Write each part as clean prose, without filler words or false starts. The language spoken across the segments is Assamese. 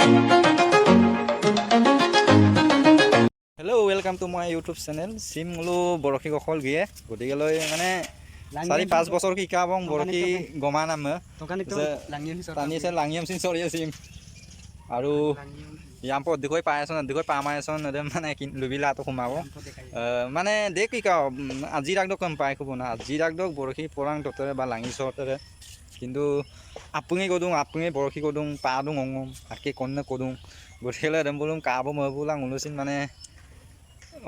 Hello, welcome to my YouTube channel. Simulu Boroki Gokol Gie. Godigalo mane 4-5 বছর কি কাবং বরকি গমা নামে তানি সে লাঙিয়াম সিন সরিয়া সিম আৰু ইয়াম পদ দেখৈ পাই আছন দেখৈ পামাই আছন মানে লুবিলা তো খুমাব মানে দেখ কি কা আজি রাগদ কম পাই খুব না আজি রাগদ বরকি পরাং ততরে বা লাঙি সতরে কিন্তু আপুনি কদুং আপুনি বরকি কদুং পা দুং অংম আকে কন্নে কদুং গঠেলে দম বলুম কাব মবুলা উলুসিন মানে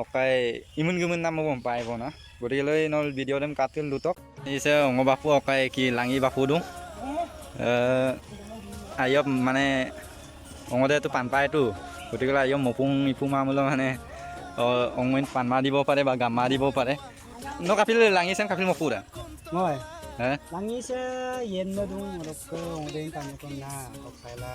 অকাই ইমুন গুমুন নাম মম পাইব না গটিকেলৈ নল ভিডিও দেম কাটিল দুটক ইছে অঙ্গ বাপু অকাই কি লাঙি বাপু দু আয়ব মানে অঙ্গদে তো পান পায় তো গটিকেলৈ আয়ব মপুং ইপু মামুল মানে অঙ্গইন পান মা দিব পারে বা গামা দিব পারে ন কাপিল লাঙি সেন কাপিল মপুরা মই হ্যাঁ লাঙি সে য়েন দুং রক অংদেন পানি কোন না অকাইলা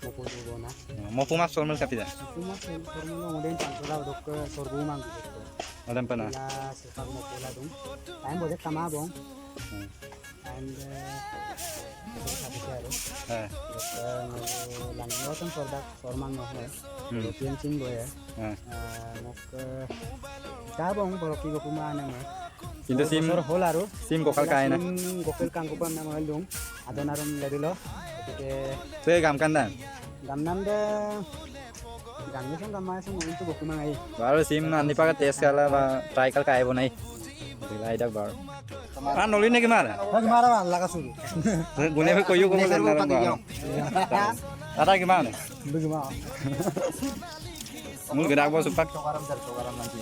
মপু দুবো না মপু মাছ সরমল কাপিলা cuma formula অংদেন পানলা রক সরবু মাং দিতো adam pana la sepak mopula dung time bode kama bong and হ্যাঁ lang noton product formang no hai European sing boy mok ta bong boroki gopuma na ma কিন্তু সিম hol aru সিম kokal kai na gokil kangkupan na mahal dung adonarum ledilo ke te gam kanda gamnam de gamnya sang gamma sang itu gopuma ngai baru sim nanti pakai tes kala ba try kal kai bonai dilai dak baru kan nolin ne gimana gimana bang laka suru gune pe koyu komo den naram bang ada gimana bagaimana mul gedak bo supak cokaram nanti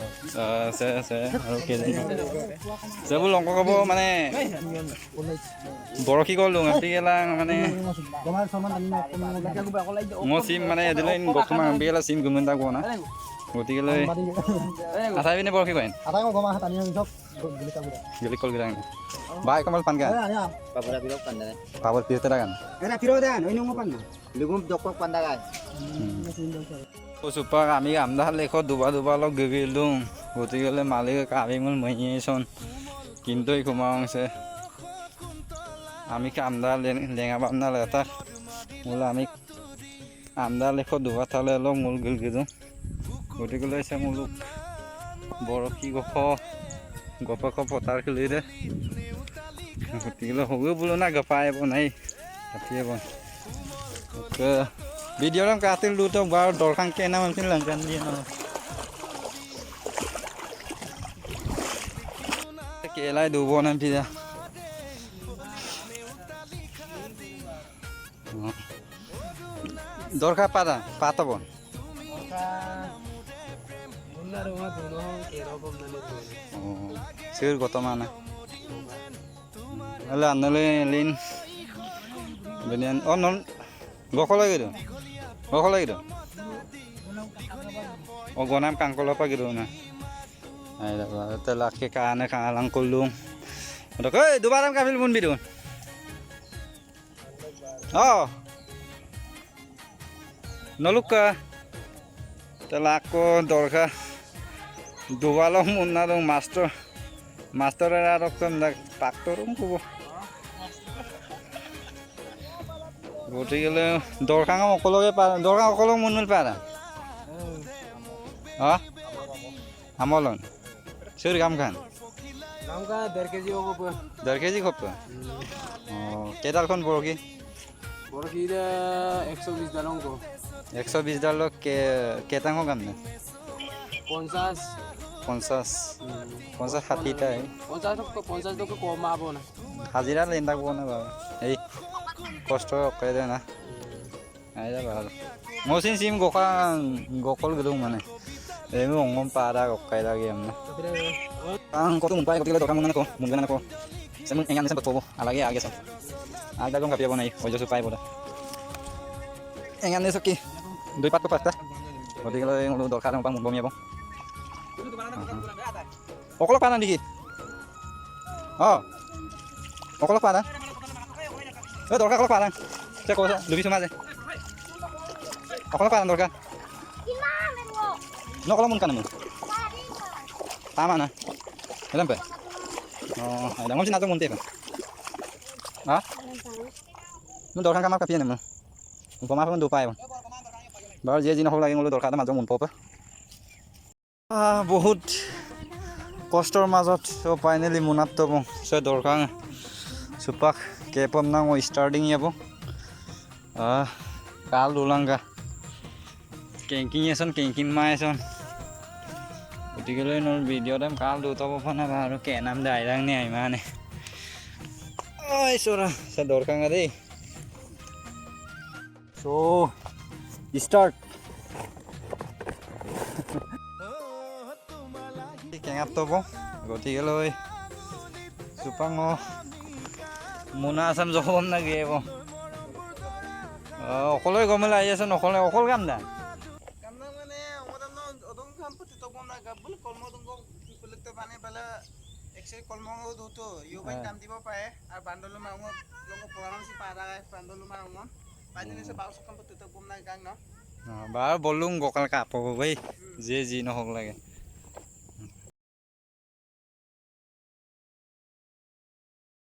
se oke sebul longko kobo mane boroki gol dong ati gelang mane gamar saman ani aku bakal lagi ngo sim mane edilain gokuma bela sim gumenda gona গতিকেলে আসাই বিনে বরকি coin ada kok goma tani yang sok beli kabur geli kol gerang baik kamal pan kan Pabora pilok panda kan. power pirte kan era piro dan ini ngopan Lugum dokok panda kan. ও সুপার আমি আমদা লেখো দুবা লগ গগিল দুং গতিকেলে মালিক কাবিমুল মইয়েছন কিন্তু ইকুমাংছে আমি কামদা লেঙা বামনা লেতা মুলা আমি আমদা লেখো দুবা থালে লগ মুল গিল গিদু গতিকেলে সে মুলুক বরকি গপ পতার খেলি দে গতিকেলে হগু বুলো না গপাই বনাই কাটিয়ে বন video lang katil luto baru dorkang kena mungkin langgan dia kelai dubo nanti dah dorka pada pata bon oh sir goto mana ala anale lin benian oh non gokol lagi tu gokol lagi tu oh gonam kangkol apa gitu na ay dapat telak ke kana kalang kulung udah kau dubaram kafil pun bidun oh noluka telak ko dorka dubalong munna dong master era rokem dak paktorung kubo গতিকেলে দৰকাং অকলকে দৰকাং অকল মনুল পাৰা আমলন চুৰ কাম খান 1.5 কেজি হ'ব 1.5 কেজি খপ কেইডালখন বৰকি 120 dalong ko 120 ডাল কেটাং কাম না 50 60 টাই 50 to কমাব না হাজিৰা লেন্দা কোন না বাবা এই কষ্ট কই দে না আইদা ভালো মসিন সিম গকল গদুং মানে এমু অঙ্গম পারা গকাইদা গেম না আং কত মুপাই গতিলে দরকার মনে না কো মুগনা না কো সেমন এঙ্গান সেন পতবো আলাগে আগে সব আগদা গম কাপিয়াব নাই ওজসু পাইবো দা এঙ্গান নে সকি দুই পাত পাতা গতিলে দরকার মুপা মুগম ইয়াব অকল পানা নেকি অকল পানা দরকার কল পারাং সে কথা লুবি সমাজে অকল পারাং দরকার নকল মন কানে tama na ilan pa ada mo sinato munti pa ha no dorang kamar kapian mo pamapa mo dupay mo বাৰু যিয়ে যি নহওক লাগে বোলো দৰকাৰ এটা মাজত মন পাব বহুত কষ্টৰ মাজত ফাইনেলি মুনাত বং সে দৰকাৰ supak kepom nang mau starting ya bong kal ulang ka kengking son kengking mai son gotike nol video dam kal du to phone baru ke nam dai rang ni ai mane oi sora sa dorkang ade so start kengat to bong gotike loi supang mo muna asam jokom na gie bong অকলে গমলে আহি আছে নকলে অকল কাম দা কাম না মানে ওমদম ন অদম কাম পতি তো বম না গাবল কলম দম পুলতে পানে বালা এক্সে কলম দুতো ইউবাই কাম দিব পায় আর বান্ডলু মাং লঙ্গ পরাম সি পারা বান্ডলু মাং পাইনি সে বাউস কাম পতি তো বম না গাং ন বাৰ বলুং গকাল কাপ ভাই যে যি নহক লাগে